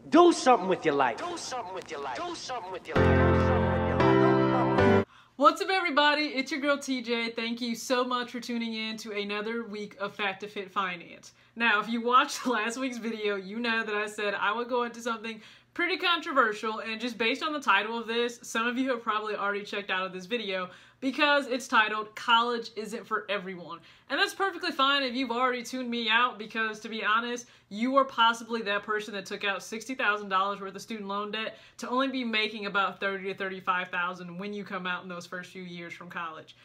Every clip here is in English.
Do something with your life. Do something with your life. Do something with your life. What's up, everybody? It's your girl TJ. Thank you so much for tuning in to another week of Fat2Fit Finance. Now, if you watched last week's video, you know that I said I would go into something pretty controversial, and just based on the title of this, some of you have probably already checked out of this video because it's titled College Isn't for Everyone. And that's perfectly fine if you've already tuned me out, because to be honest, you are possibly that person that took out $60,000 worth of student loan debt to only be making about $30,000 to $35,000 when you come out in those first few years from college.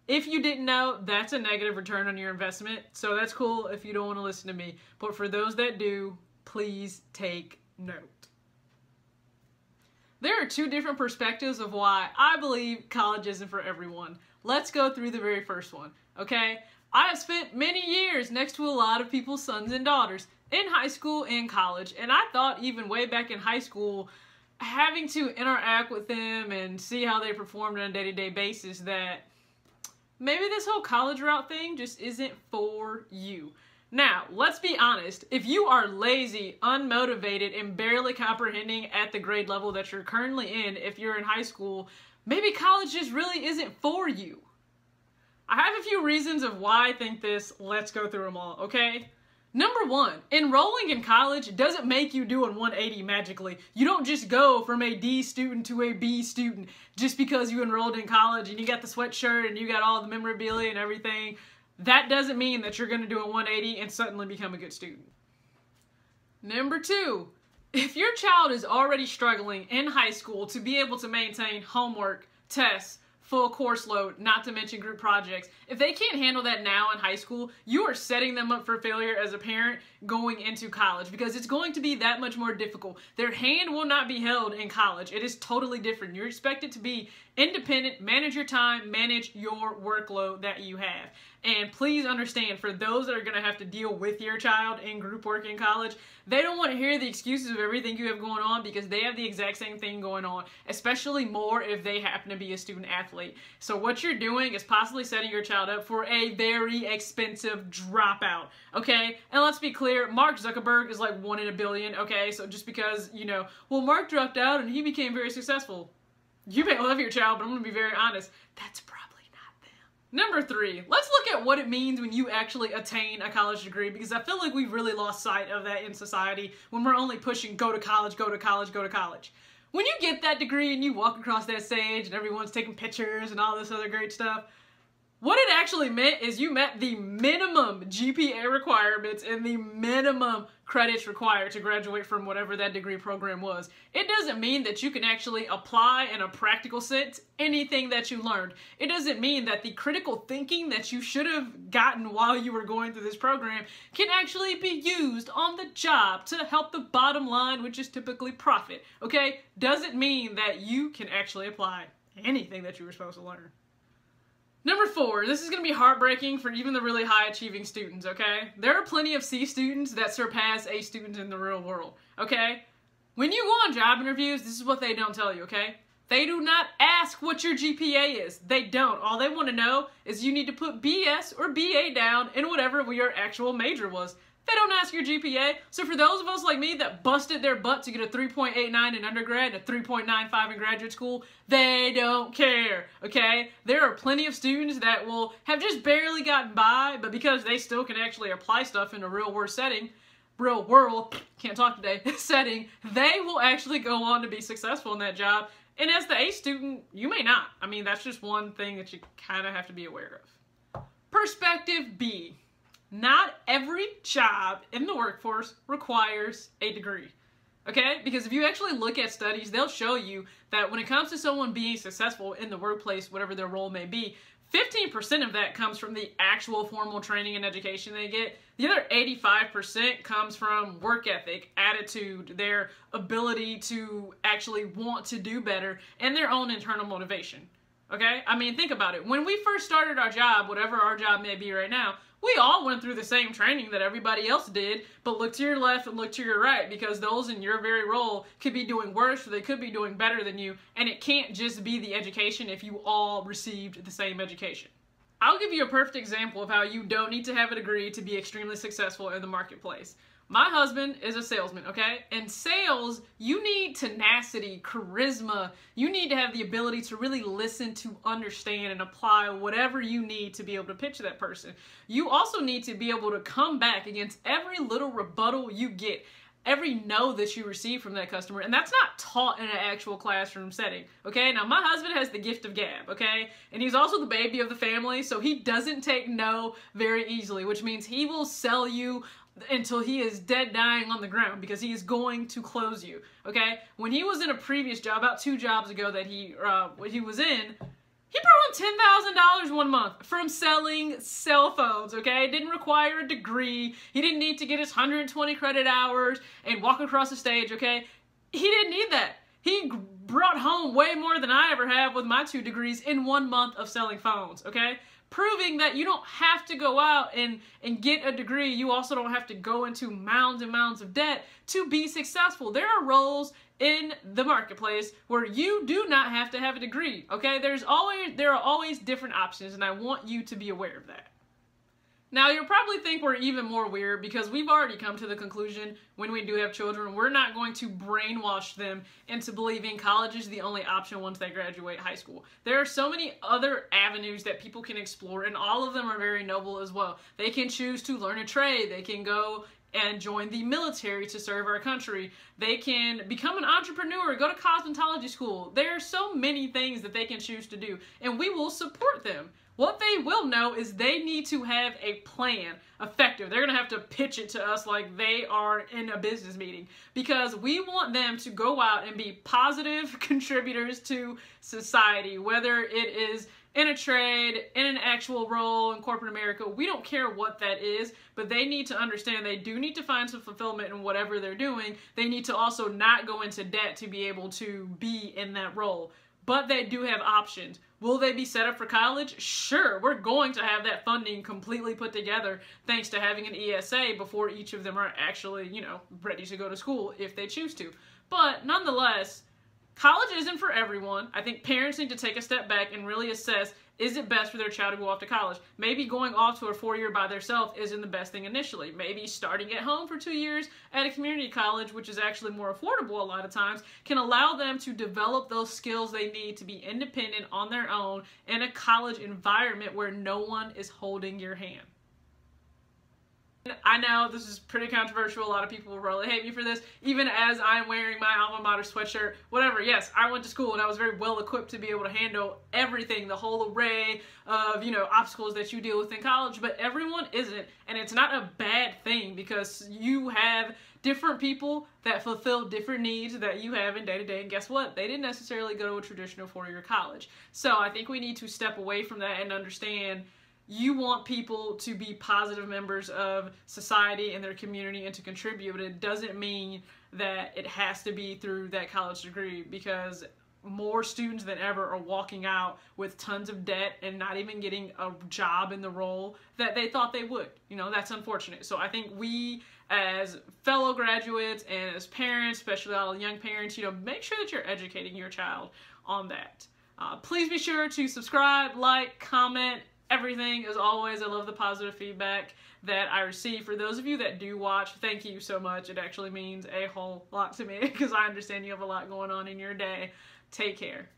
If you didn't know, that's a negative return on your investment, so that's cool if you don't want to listen to me. But for those that do, please take note. There are two different perspectives of why I believe college isn't for everyone. Let's go through the very first one, okay? I have spent many years next to a lot of people's sons and daughters in high school and college, and I thought even way back in high school, having to interact with them and see how they performed on a day-to-day basis, that maybe this whole college route thing just isn't for you. Now, let's be honest, if you are lazy, unmotivated, and barely comprehending at the grade level that you're currently in, if you're in high school, maybe college just really isn't for you. I have a few reasons of why I think this. Let's go through them all, okay? Number one, enrolling in college doesn't make you do a 180 magically. You don't just go from a D student to a B student just because you enrolled in college and you got the sweatshirt and you got all the memorabilia and everything. That doesn't mean that you're going to do a 180 and suddenly become a good student. Number two, if your child is already struggling in high school to be able to maintain homework, tests, full course load, not to mention group projects, if they can't handle that now in high school, you are setting them up for failure as a parent going into college, because it's going to be that much more difficult. Their hand will not be held in college. It is totally different. You're expected to be independent, manage your time, manage your workload that you have. And please understand, for those that are going to have to deal with your child in group work in college, they don't want to hear the excuses of everything you have going on, because they have the exact same thing going on, especially more if they happen to be a student athlete. So what you're doing is possibly setting your child up for a very expensive dropout, okay? And let's be clear, Mark Zuckerberg is like 1 in a billion, okay? So just because, you know, well, Mark dropped out and he became very successful. You may love your child, but I'm going to be very honest, that's probably not them. Number three, let's look at what it means when you actually attain a college degree, because I feel like we've really lost sight of that in society when we're only pushing go to college, go to college, go to college. When you get that degree and you walk across that stage and everyone's taking pictures and all this other great stuff, what it actually meant is you met the minimum GPA requirements and the minimum credits required to graduate from whatever that degree program was. It doesn't mean that you can actually apply in a practical sense anything that you learned. It doesn't mean that the critical thinking that you should have gotten while you were going through this program can actually be used on the job to help the bottom line, which is typically profit, okay? Doesn't mean that you can actually apply anything that you were supposed to learn. Number four, this is going to be heartbreaking for even the really high-achieving students, okay? There are plenty of C students that surpass A students in the real world, okay? When you go on job interviews, this is what they don't tell you, okay? They do not ask what your GPA is. They don't. All they want to know is you need to put BS or BA down in whatever your actual major was. They don't ask your GPA. So for those of us like me that busted their butt to get a 3.89 in undergrad and a 3.95 in graduate school, they don't care, okay? There are plenty of students that will have just barely gotten by, but because they still can actually apply stuff in a real world setting, setting, they will actually go on to be successful in that job. And as the A student, you may not. I mean, that's just one thing that you kind of have to be aware of. Perspective B. Not every job in the workforce requires a degree, okay? Because if you actually look at studies, they'll show you that when it comes to someone being successful in the workplace, whatever their role may be, 15% of that comes from the actual formal training and education they get. The other 85% comes from work ethic, attitude, their ability to actually want to do better, and their own internal motivation, okay? I mean, think about it. When we first started our job, whatever our job may be right now, we all went through the same training that everybody else did, but look to your left and look to your right, because those in your very role could be doing worse or they could be doing better than you, and it can't just be the education if you all received the same education. I'll give you a perfect example of how you don't need to have a degree to be extremely successful in the marketplace. My husband is a salesman, okay? In sales, you need tenacity, charisma. You need to have the ability to really listen, to understand, and apply whatever you need to be able to pitch to that person. You also need to be able to come back against every little rebuttal you get, every no that you receive from that customer, and that's not taught in an actual classroom setting, okay? Now, my husband has the gift of gab, okay? And he's also the baby of the family, so he doesn't take no very easily, which means he will sell you until he is dead dying on the ground because he is going to close you, okay? When he was in a previous job, about 2 jobs ago that he was in, he brought him $10,000 one month from selling cell phones, okay? It didn't require a degree. He didn't need to get his 120 credit hours and walk across the stage, okay? He didn't need that. He brought home way more than I ever have with my 2 degrees in 1 month of selling phones, okay? Proving that you don't have to go out and get a degree. You also don't have to go into mounds and mounds of debt to be successful. There are roles in the marketplace where you do not have to have a degree, okay? There are always different options, and I want you to be aware of that. Now, you'll probably think we're even more weird because we've already come to the conclusion when we do have children, we're not going to brainwash them into believing college is the only option once they graduate high school. There are so many other avenues that people can explore, and all of them are very noble as well. They can choose to learn a trade. They can go and join the military to serve our country. They can become an entrepreneur, go to cosmetology school. There are so many things that they can choose to do, and we will support them. What they will know is they need to have a plan, effective. They're going to have to pitch it to us like they are in a business meeting because we want them to go out and be positive contributors to society, whether it is in a trade, in an actual role in corporate America. We don't care what that is, but they need to understand they do need to find some fulfillment in whatever they're doing. They need to also not go into debt to be able to be in that role. But they do have options. Will they be set up for college? Sure, we're going to have that funding completely put together thanks to having an ESA before each of them are actually, ready to go to school if they choose to. But nonetheless, college isn't for everyone. I think parents need to take a step back and really assess, is it best for their child to go off to college? Maybe going off to a 4-year by themselves isn't the best thing initially. Maybe starting at home for 2 years at a community college, which is actually more affordable a lot of times, can allow them to develop those skills they need to be independent on their own in a college environment where no one is holding your hand. I know this is pretty controversial. A lot of people will really hate me for this, even as I'm wearing my alma mater sweatshirt, whatever. Yes, I went to school and I was very well equipped to be able to handle everything, the whole array of, obstacles that you deal with in college, but everyone isn't, and it's not a bad thing because you have different people that fulfill different needs that you have in day-to-day, and guess what? They didn't necessarily go to a traditional 4-year college. So I think we need to step away from that and understand you want people to be positive members of society and their community and to contribute, but it doesn't mean that it has to be through that college degree because more students than ever are walking out with tons of debt and not even getting a job in the role that they thought they would. That's unfortunate. So I think we as fellow graduates and as parents, especially all young parents, make sure that you're educating your child on that. Please be sure to subscribe, like, comment, everything. As always, I love the positive feedback that I receive. For those of you that do watch, thank you so much. It actually means a whole lot to me because I understand you have a lot going on in your day. Take care.